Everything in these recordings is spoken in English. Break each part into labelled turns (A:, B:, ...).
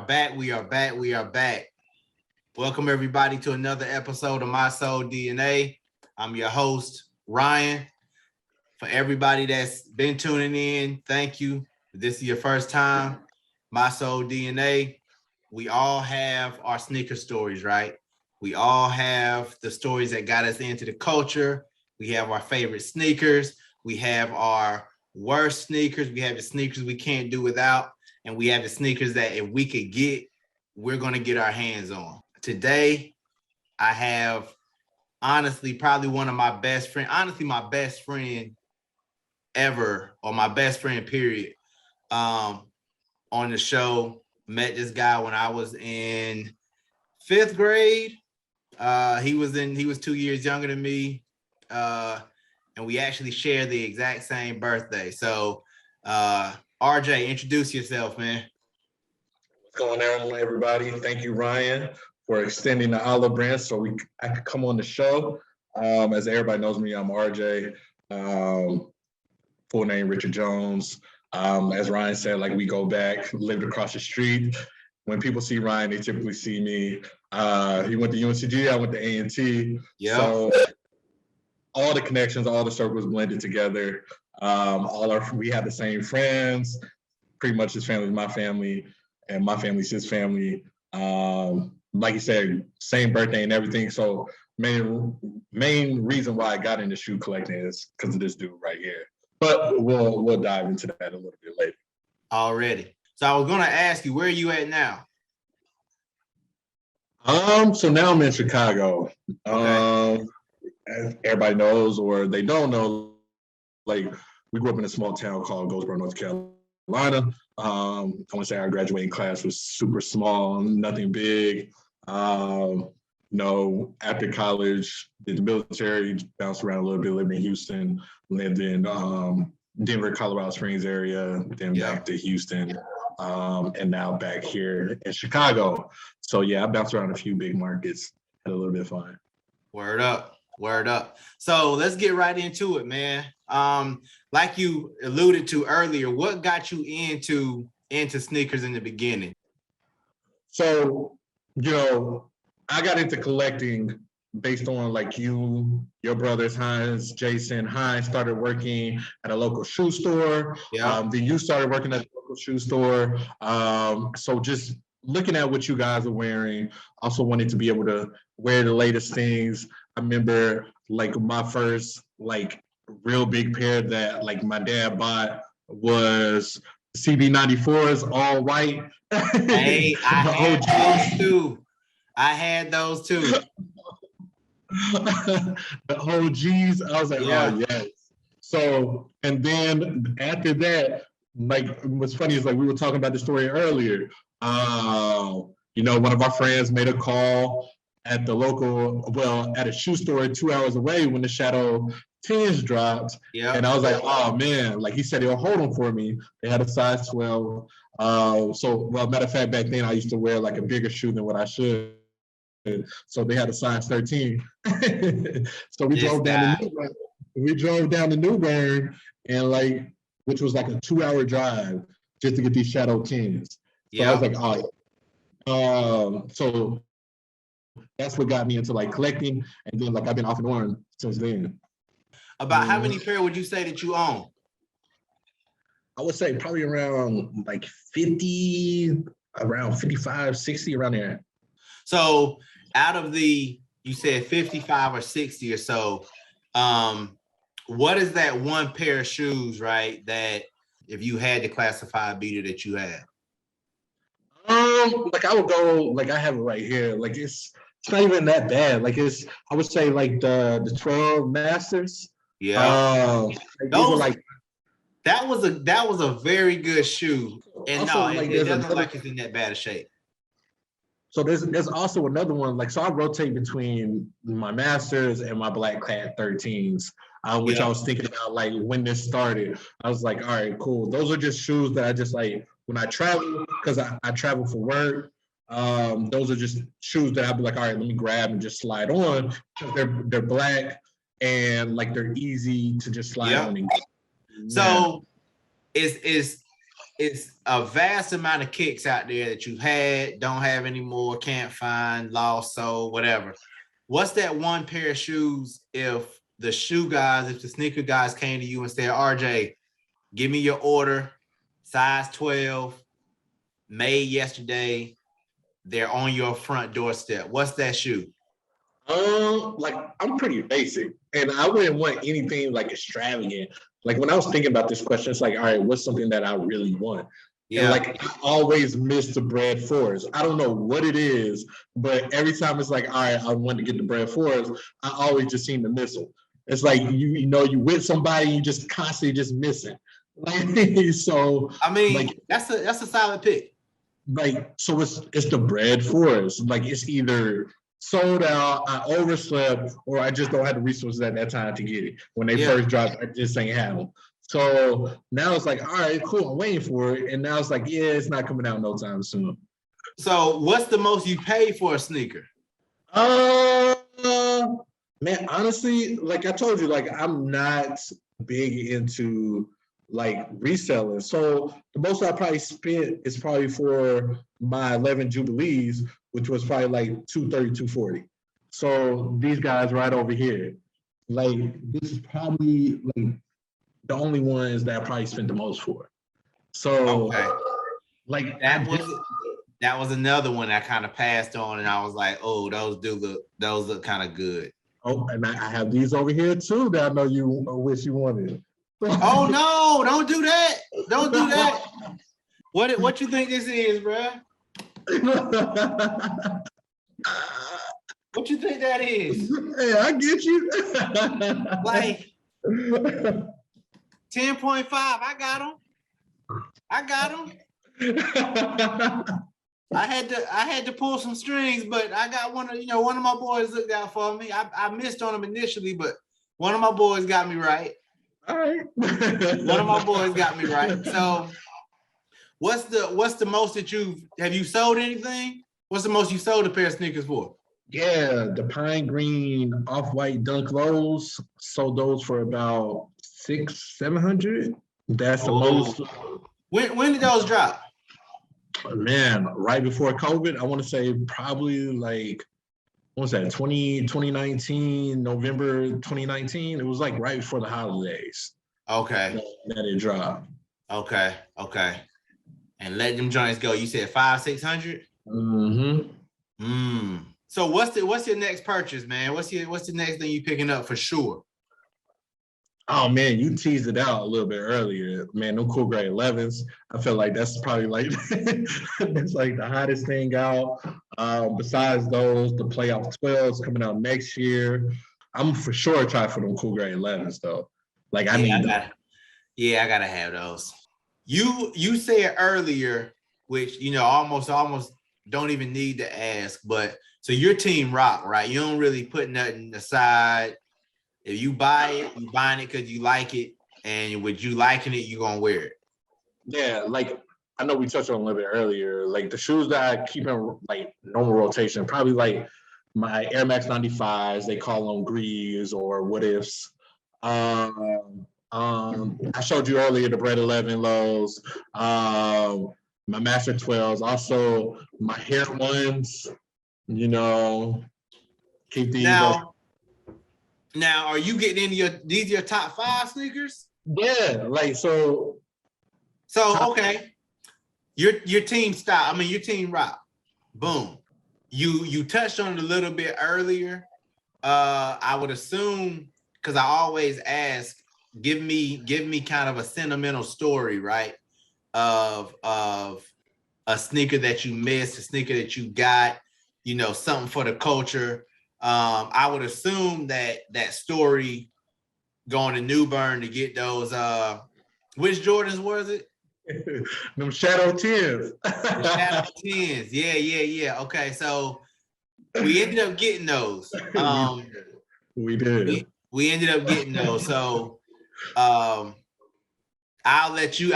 A: back. We are back. We are back. Welcome everybody to another episode of My Soul DNA. I'm your host, Ryan. For everybody that's been tuning in, thank you. If this is your first time, My Soul DNA. We all have our sneaker stories, right? We all have the stories that got us into the culture. We have our favorite sneakers. We have our worst sneakers. We have the sneakers we can't do without. And we have the sneakers that if we could get, we're going to get our hands on. Today, I have honestly probably one of my best friends, honestly my best friend ever, or my best friend period, on the show. Met this guy when I was in 5th grade. He was 2 years younger than me. And we actually share the exact same birthday. So RJ, introduce yourself, man.
B: What's going on, everybody? Thank you, Ryan, for extending the olive branch so I could come on the show. As everybody knows me, I'm RJ. Full name Richard Jones. As Ryan said, like we go back, lived across the street. When people see Ryan, they typically see me. He went to UNCG, I went to A&T.
A: Yeah.
B: So all the connections, all the circles blended together. We had the same friends. Pretty much his family is my family, and my family's his family. Like you said, same birthday and everything. So main reason why I got into shoe collecting is because of this dude right here. But we'll dive into that a little bit later.
A: Already. So I was gonna ask you, where are you at now?
B: So now I'm in Chicago.
A: Okay.
B: As everybody knows, or they don't know, like we grew up in a small town called Goldsboro, North Carolina. I want to say our graduating class was super small, nothing big. After college, did the military, bounced around a little bit, lived in Houston, lived in Denver, Colorado Springs area, then back to Houston, and now back here in Chicago. So yeah, I bounced around a few big markets, had a little bit of fun.
A: Word up. Word up. So let's get right into it, man. Like you alluded to earlier, what got you into sneakers in the beginning?
B: So, I got into collecting based on like your brothers, Hines, Jason. Hines started working at a local shoe store.
A: Yeah.
B: Then you started working at a local shoe store. So just looking at what you guys are wearing, also wanted to be able to wear the latest things. I remember like my first like real big pair that like my dad bought was CB94s, all white.
A: Hey, I had those too.
B: The OGs, I was like, oh yes. So, and then after that, like what's funny is like we were talking about the story earlier. One of our friends made a call at at a shoe store 2 hours away when the Shadow 10s dropped.
A: Yeah.
B: And I was like, oh man, like he said he'll hold them for me. They had a size 12. Matter of fact, back then I used to wear like a bigger shoe than what I should. So they had a size 13. So we drove down to New Bern and which was like a 2-hour drive just to get these Shadow 10s. So I was like, so that's what got me into like collecting, and then like I've been off and on since then.
A: About how many pair would you say that you own?
B: I would say probably around like 50, around 55, 60, around there.
A: So out of you said 55 or 60 or so, what is that one pair of shoes, right, that if you had to classify a beater that you have?
B: Like I would go, like I have it right here. Like it's not even that bad. Like I would say like the 12 Masters.
A: Yeah.
B: Like
A: that was a very good shoe. And
B: also,
A: it doesn't look like it's in that bad a shape.
B: So there's also another one, like, so I rotate between my Masters and my Black Cat 13s, which I was thinking about, like, when this started. I was like, all right, cool. Those are just shoes that I just, like, when I travel, because I travel for work, those are just shoes that I'd be like, all right, let me grab and just slide on. They're black and, like, they're easy to just slide on.
A: So is it's a vast amount of kicks out there that you had, don't have anymore, can't find, lost, sold, whatever. What's that one pair of shoes if the sneaker guys came to you and said, RJ, give me your order, size 12, made yesterday, they're on your front doorstep. What's that shoe?
B: Like I'm pretty basic, and I wouldn't want anything like extravagant. Like when I was thinking about this question, it's like, all right, what's something that I really want? Yeah. And like I always miss the Bread Forest. I don't know what it is, but every time it's like, all right, I want to get the Bread Forest, I always just seem to miss them. It's like you with somebody, you just constantly just missing. Like, so
A: I mean, like, that's a solid pick.
B: Like, so it's the Bread Forest. Like it's either sold out, I overslept, or I just don't have the resources at that time to get it. When they first dropped, I just ain't have them. So now it's like, all right, cool, I'm waiting for it. And now it's like, yeah, it's not coming out no time soon.
A: So what's the most you paid for a sneaker?
B: Man, honestly, like I told you, like I'm not big into like reselling. So the most I probably spent is probably for my 11 Jubilees, which was probably like 230, 240. So these guys right over here, like this is probably like the only ones that I probably spent the most for. So like
A: that was another one I kind of passed on, and I was like, oh, those look kind of good.
B: Oh, and I have these over here too that I know you wish you wanted.
A: Oh no, don't do that. Don't do that. What you think this is, bro? What you think that is?
B: Hey, I get you.
A: Like 10.5. I got them. I had to pull some strings, but I got one of my boys looked out for me. I missed on him initially, but one of my boys got me right.
B: All right.
A: One of my boys got me right. So what's the most that have you sold anything? What's the most you sold a pair of sneakers for?
B: Yeah, the Pine Green Off-White Dunk Lows. Sold those for about $600-700. That's the most.
A: When did those drop?
B: Man, right before COVID. I want to say probably like, what was that, 2019, November 2019? It was like right before the holidays.
A: Okay.
B: That it dropped.
A: Okay. And let them joints go. You said 500-600?
B: Mm-hmm.
A: So what's your next purchase, man? What's the next thing you picking up for sure?
B: Oh man, you teased it out a little bit earlier. Man, them Cool Grade 11s. I feel like that's probably like that's like the hottest thing out. Besides those, the playoff 12s coming out next year. I'm for sure trying for them Cool Grade 11s though. Like I
A: gotta have those. You said earlier, which almost don't even need to ask, but so your team rock, right? You don't really put nothing aside. If you buy it, you buying it because you like it, and with you liking it, you're gonna wear it.
B: Yeah, like I know we touched on a little bit earlier. Like the shoes that I keep in like normal rotation, probably like my Air Max 95s. They call them Greaves or What Ifs. I showed you earlier the Bread 11 Lows. My Master 12s, also my hair ones. Keep these.
A: Now, are you getting into these your top 5 sneakers?
B: Yeah, like so.
A: Okay, your team style. I mean, your team rock. Boom. You touched on it a little bit earlier. I would assume because I always ask, give me kind of a sentimental story, right? Of a sneaker that you missed, a sneaker that you got, something for the culture. I would assume that story going to New Bern to get those which Jordans was it?
B: Them Shadow 10s.
A: The Shadow 10s. Yeah. Okay, so we ended up getting those.
B: We did.
A: We ended up getting those. So I'll let you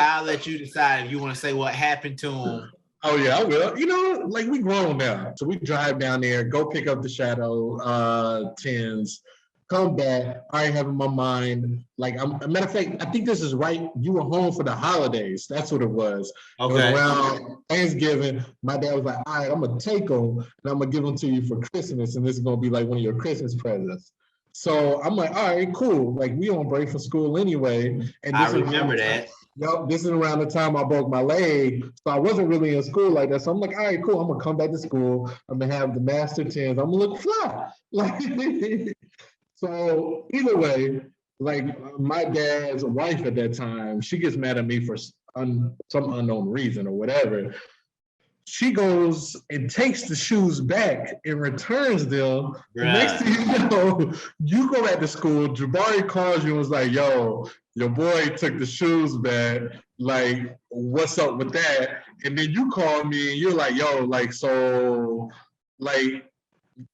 A: decide if you want to say what happened to them.
B: Oh yeah, I will. Like we grown now, so we drive down there, go pick up the Shadow 10s. come back, I already have in my mind, like, a matter of fact, I think this is right. You were home for the holidays. That's what it was. It was
A: Okay.
B: around Thanksgiving. My dad was like, all right, I'm going to take them and I'm going to give them to you for Christmas. And this is going to be like one of your Christmas presents. So I'm like, all right, cool. Like, we on break from school anyway. And
A: I
B: this
A: remember that.
B: Yep, this is around the time I broke my leg. So I wasn't really in school like that. So I'm like, all right, cool. I'm gonna come back to school. I'm gonna have the master 10s. I'm gonna look fly. Like, so either way, like, my dad's wife at that time, she gets mad at me for some unknown reason or whatever. She goes and takes the shoes back and returns them.
A: Bruh.
B: Next thing you know, you go back to school. Jabari calls you and was like, yo, your boy took the shoes back. Like, what's up with that? And then you call me and you're like, yo, like, so, like,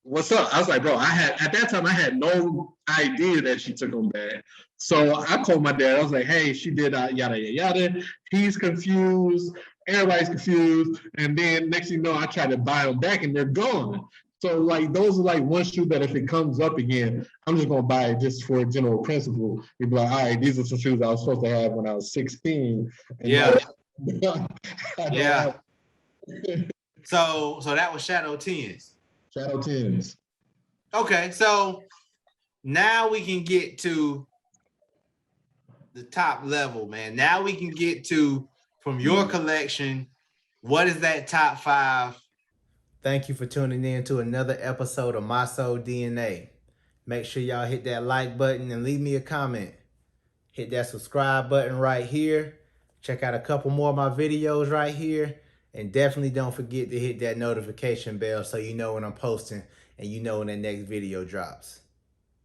B: what's up? I was like, bro, at that time I had no idea that she took them back. So I called my dad. I was like, hey, she did yada yada yada. He's confused. Everybody's confused. And then next thing you know, I try to buy them back and they're gone. So, like, those are like one shoe that if it comes up again, I'm just gonna buy it just for a general principle. You'd be like, all right, these are some shoes I was supposed to have when I was 16. And
A: Yeah.
B: Yeah.
A: So that was Shadow 10s.
B: Shadow 10s.
A: Okay, so now we can get to the top level, man. Now we can get to, from your collection, what is that top 5? Thank you for tuning in to another episode of My Soul DNA. Make sure y'all hit that like button and leave me a comment. Hit that subscribe button right here. Check out a couple more of my videos right here. And definitely don't forget to hit that notification bell so you know when I'm posting and you know when the next video drops.